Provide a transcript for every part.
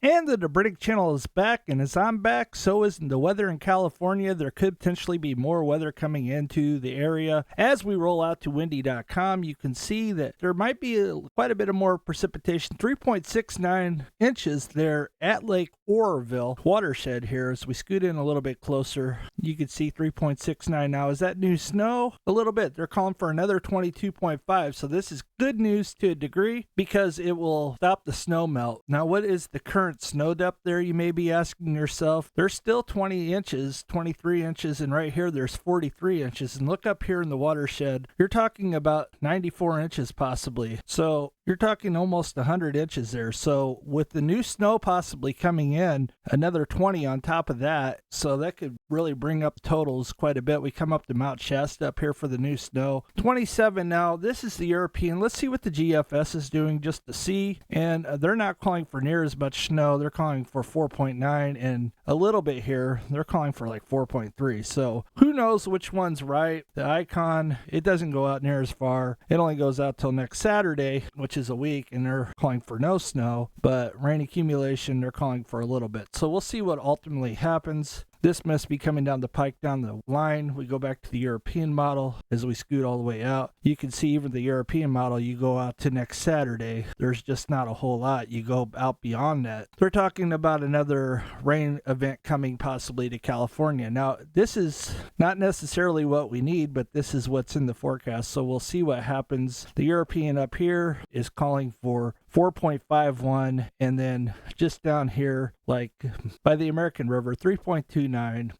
And the Debritic Channel is back, and as I'm back, so is the weather in California. There could potentially be more weather coming into the area. As we roll out to windy.com, you can see that there might be quite a bit of more precipitation. 3.69 inches there at Lake Oroville watershed here. As we scoot in a little bit closer, you can see 3.69 now. Is that new snow? A little bit. They're calling for another 22.5, so this is good news to a degree because it will stop the snow melt. Now, what is the current snow depth there, you may be asking yourself? There's still 20 inches, 23 inches, and right here there's 43 inches. And look up here in the watershed, you're talking about 94 inches possibly. So you're talking almost 100 inches there. So with the new snow possibly coming in, another 20 on top of that, so that could really bring up totals quite a bit. We come up to Mount Shasta up here for the new snow. 27 now. This is the European. Let's see what the GFS is doing just to see. And they're not calling for near as much snow. They're calling for 4.9, and a little bit here, they're calling for like 4.3. So who knows which one's right. The icon, it doesn't go out near as far. It only goes out till next Saturday, which is a week, and they're calling for no snow, but rain accumulation, they're calling for a little bit. So we'll see what ultimately happens. This must be coming down the pike, down the line. We go back to the European model as we scoot all the way out. You can see even the European model, you go out to next Saturday, there's just not a whole lot. You go out beyond that. They're talking about another rain event coming possibly to California. Now, this is not necessarily what we need, but this is what's in the forecast. So we'll see what happens. The European up here is calling for 4.51, and then just down here, like by the American River, 3.29.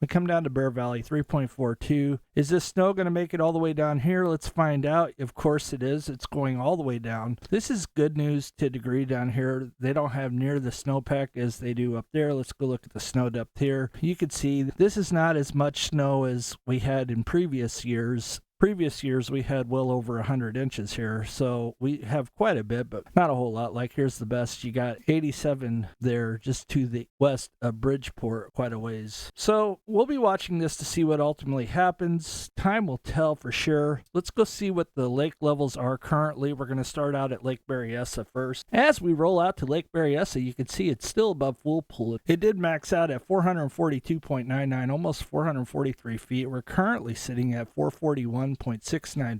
We come down to Bear Valley, 3.42. Is this snow going to make it all the way down here? Let's find out. Of course it is. It's going all the way down. This is good news to a degree down here. They don't have near the snowpack as they do up there. Let's go look at the snow depth here. You can see this is not as much snow as we had in previous years. Previous years, we had well over 100 inches here, so we have quite a bit, but not a whole lot. Like, here's the best. You got 87 there just to the west of Bridgeport, quite a ways. So we'll be watching this to see what ultimately happens. Time will tell for sure. Let's go see what the lake levels are currently. We're going to start out at Lake Berryessa first. As we roll out to Lake Berryessa, you can see it's still above full pool. It did max out at 442.99, almost 443 feet. We're currently sitting at 441.69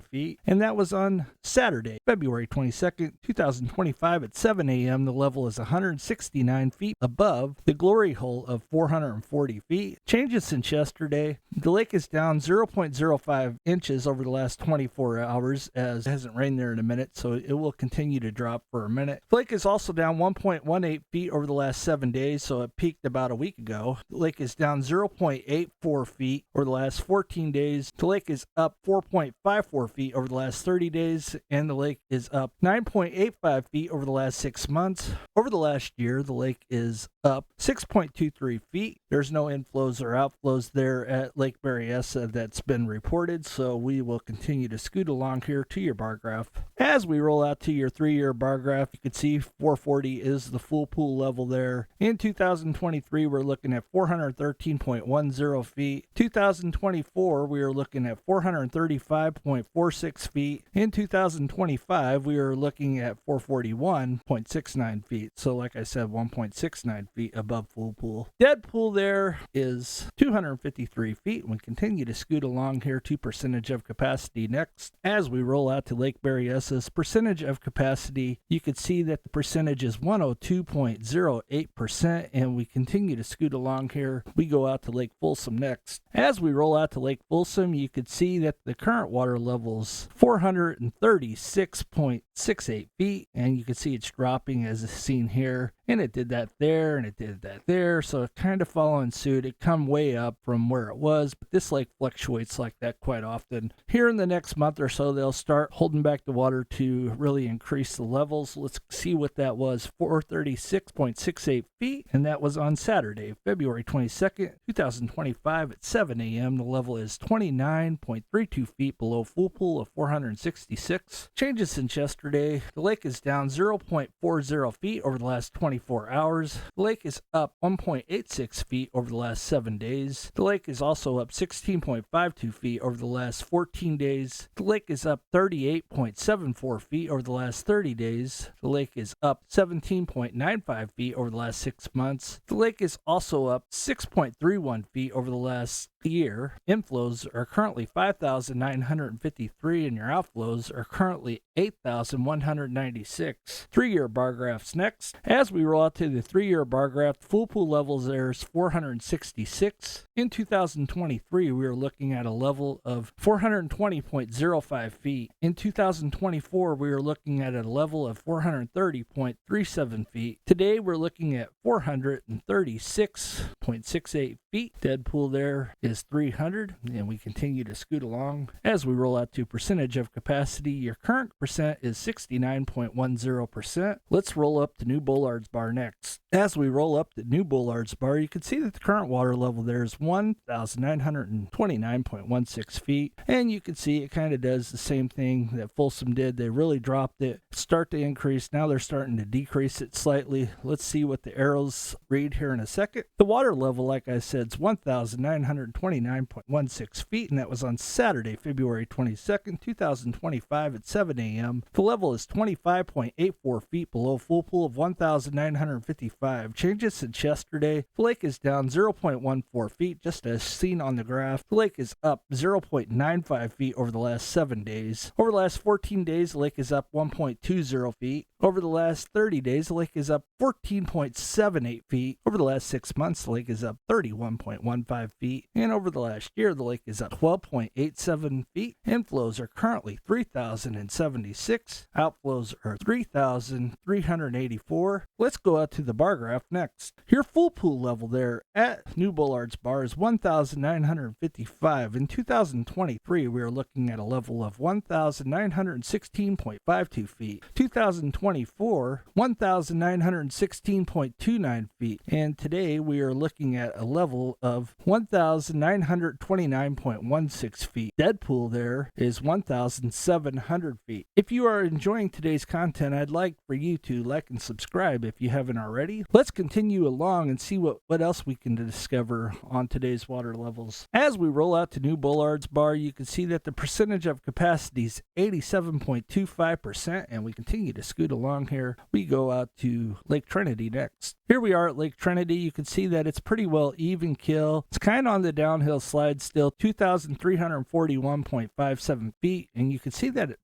feet, and that was on Saturday, February 22nd, 2025 at 7 a.m. The level is 169 feet above the glory hole of 440 feet. Changes since yesterday. The lake is down 0.05 inches over the last 24 hours, as it hasn't rained there in a minute, so it will continue to drop for a minute. The lake is also down 1.18 feet over the last 7 days, so it peaked about a week ago. The lake is down 0.84 feet over the last 14 days. The lake is up 4.54 feet over the last 30 days, and the lake is up 9.85 feet over the last 6 months. Over the last year, the lake is up 6.23 feet. There's no inflows or outflows there at Lake Berryessa that's been reported, so we will continue to scoot along here to your bar graph. As we roll out to your 3-year bar graph, you can see 440 is the full pool level there. In 2023, we're looking at 413.10 feet. 2024, we are looking at 435.46 feet. In 2025, we are looking at 441.69 feet. So like I said, 1.69 feet above full pool. Dead pool there is 253 feet. We continue to scoot along here to percentage of capacity next. As we roll out to Lake Berryessa's percentage of capacity, you can see that the percentage is 102.08%, and we continue to scoot along here. We go out to Lake Folsom next. As we roll out to Lake Folsom, you can see that the current water level is 436.68 feet, and you can see it's dropping as seen here. And it did that there, and it did that there, so it kind of following suit. It come way up from where it was, but this lake fluctuates like that quite often. Here in the next month or so, they'll start holding back the water to really increase the levels. Let's see what that was. 436.68 feet, and that was on Saturday, February 22nd, 2025 at 7 a.m. The level is 29.32 feet below full pool of 466. Changes since yesterday. The lake is down 0.40 feet over the last 24 24 hours. The lake is up 1.86 feet over the last 7 days. The lake is also up 16.52 feet over the last 14 days. The lake is up 38.74 feet over the last 30 days. The lake is up 17.95 feet over the last 6 months. The lake is also up 6.31 feet over the last year. Inflows are currently 5,953 and your outflows are currently 8,196. 3-year bar graphs next. As we roll out to the 3-year bar graph, the full pool levels there is 466. In 2023, we are looking at a level of 420.05 feet. In 2024, we are looking at a level of 430.37 feet. Today, we're looking at 436.68 feet. Dead pool there is 300, and we continue to scoot along. As we roll out to percentage of capacity, your current percent is 69.10%. Let's roll up the New Bullard's Bar next. As we roll up the New Bullard's Bar, you can see that the current water level there is 1,929.16 feet, and you can see it kind of does the same thing that Folsom did. They really dropped it, start to increase. Now they're starting to decrease it slightly. Let's see what the arrows read here in a second. The water level, like I said, is 1,929.16 feet, and that was on Saturday, February 22nd, 2025 at 7 a.m. The level is 25.84 feet below full pool of 1,955. Changes since yesterday. The lake is down 0.14 feet, just as seen on the graph. The lake is up 0.95 feet over the last 7 days. Over the last 14 days, the lake is up 1.20 feet. Over the last 30 days, the lake is up 14.78 feet. Over the last 6 months, the lake is up 31.15 feet. And over the last year, the lake is up 12.87 feet. Inflows are currently 3,076. Outflows are 3,384. Let's go out to the bar graph next. Your full pool level there at New Bullard's Bar is 1,955. In 2023, we are looking at a level of 1,916.52 feet. 2024, 1,916.29 feet. And today, we are looking at a level of 1,929.16 feet. Dead pool there is 1,700 feet. If you are enjoying today's content, I'd like for you to like and subscribe if you haven't already. Let's continue along and see what else we can discover on today's water levels. As we roll out to New Bullard's Bar, you can see that the percentage of capacity is 87.25%, and we continue to scoot along here. We go out to Lake Trinity next. Here we are at Lake Trinity. You can see that it's pretty well even kill. It's kind of on the downhill slide still, 2,341.57 feet, and you can see that it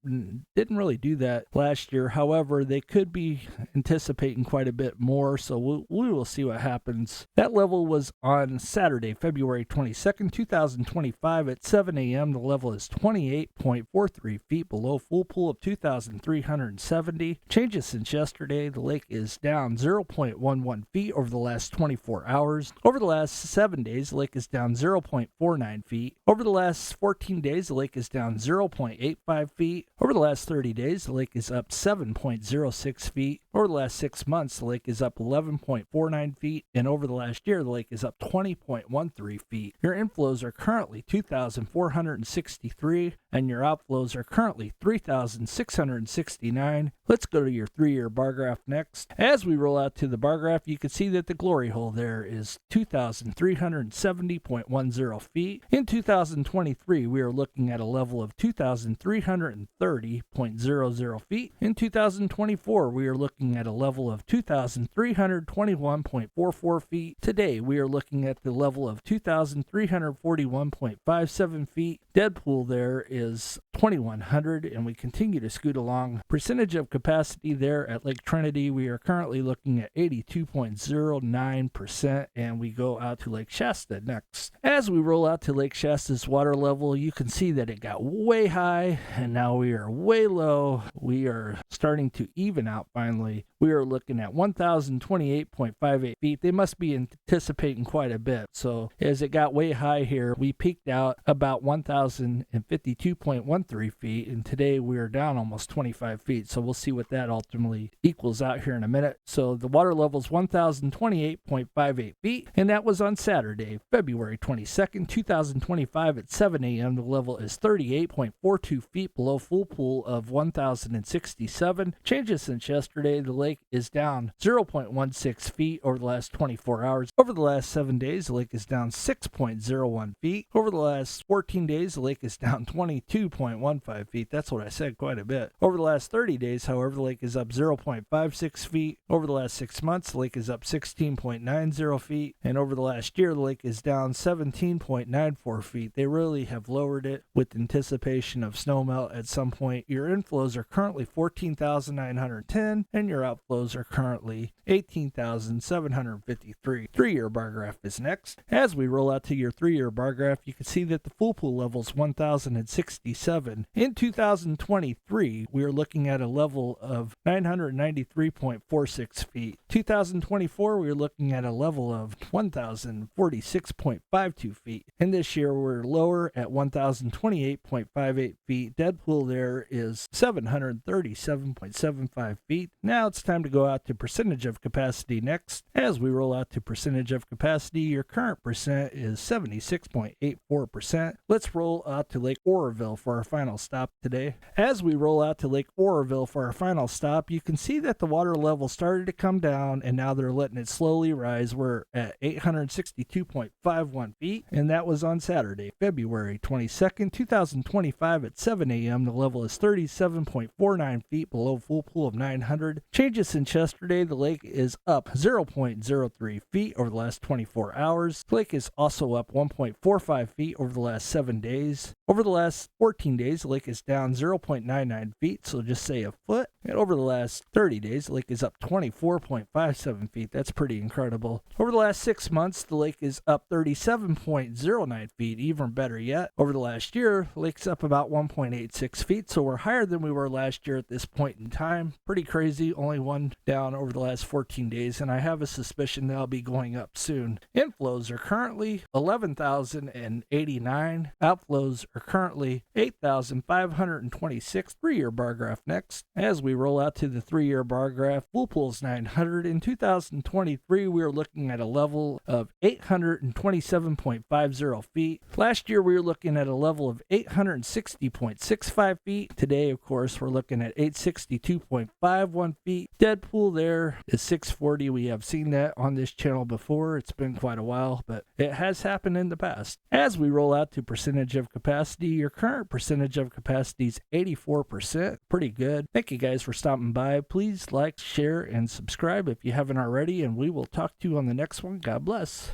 didn't really do that last year. However, they could be anticipating quite a bit more, so we will see what happens. That level was on Saturday, February 22nd, 2025 at 7 a.m. The level is 28.43 feet below full pool of 2,370. Changes since yesterday. The lake is down 0.11 feet over the last 24 hours. Over the last 7 days, the lake is down 0.49 feet. Over the last 14 days, the lake is down 0.85 feet. Over the last 30 days, the lake is up 7.06 feet. Over the last 6 months, the lake is up 11.49 feet. And over the last year, the lake is up 20.13 feet. Your inflows are currently 2,463, and your outflows are currently 3,669. Let's go to your 3-year bar graph next. As we roll out to the bar graph, you can see that the glory hole there is 2,370.10 feet. In 2023, we are looking at a level of 2,330.00 feet. In 2024, we are looking at a level of 2,321.44 feet. Today, we are looking at the level of 2,341.57 feet. Dead pool there is 2,100, and we continue to scoot along. Percentage of capacity there at Lake Trinity, we are currently looking at 82.09%, and we go out to Lake Shasta next. As we roll out to Lake Shasta's water level, you can see that it got way high, and now we are way low. We are starting to even out finally. We are looking at 1,028.58 feet. They must be anticipating quite a bit. So as it got way high here, we peaked out about 1,052.13 feet, and today we are down almost 25 feet. So we'll see what that ultimately equals out here in a minute. So the water level is 1,028.58 feet, and that was on Saturday, February 22nd, 2025 at 7 a.m. The level is 38.42 feet below full pool of 1,067. Changes since yesterday. The lake lake is down 0.16 feet over the last 24 hours. Over the last 7 days, the lake is down 6.01 feet. Over the last 14 days, the lake is down 22.15 feet. That's what I said, quite a bit. Over the last 30 days, however, the lake is up 0.56 feet. Over the last 6 months, the lake is up 16.90 feet. And over the last year, the lake is down 17.94 feet. They really have lowered it with anticipation of snowmelt at some point. Your inflows are currently 14,910, and your outflows are currently 18,753. 3-year bar graph is next. As we roll out to your 3-year bar graph, you can see that the full pool level is 1,067. In 2023, we are looking at a level of 993.46 feet. 2024, we are looking at a level of 1,046.52 feet. And this year, we're lower at 1,028.58 feet. Dead pool there is 737.75 feet. Now it's time to go out to percentage of capacity next. As we roll out to percentage of capacity, your current percent is 76.84%. Let's roll out to Lake Oroville for our final stop today. As we roll out to Lake Oroville for our final stop, you can see that the water level started to come down, and now they're letting it slowly rise. We're at 862.51 feet, and that was on Saturday, February 22nd, 2025 at 7 a.m. The level is 37.49 feet below full pool of 900. Changes since yesterday, the lake is up 0.03 feet over the last 24 hours. The lake is also up 1.45 feet over the last 7 days. Over the last 14 days, the lake is down 0.99 feet, so just say a foot. And over the last 30 days, the lake is up 24.57 feet. That's pretty incredible. Over the last 6 months, the lake is up 37.09 feet, even better yet. Over the last year, the lake's up about 1.86 feet, so we're higher than we were last year at this point in time. Pretty crazy, only one down over the last 14 days, and I have a suspicion they'll be going up soon. Inflows are currently 11,089. Outflows are currently 8,526. 3-year bar graph next. As we roll out to the 3-year bar graph, full pool is 900. In 2023, we are looking at a level of 827.50 feet. Last year, we were looking at a level of 860.65 feet. Today, of course, we're looking at 862.51 feet. Dead pool there is 640. We have seen that on this channel before. It's been quite a while, but it has happened in the past. As we roll out to percentage of capacity, your current percentage of capacity is 84%. Pretty good. Thank you guys for stopping by. Please like, share, and subscribe if you haven't already, and we will talk to you on the next one. God bless.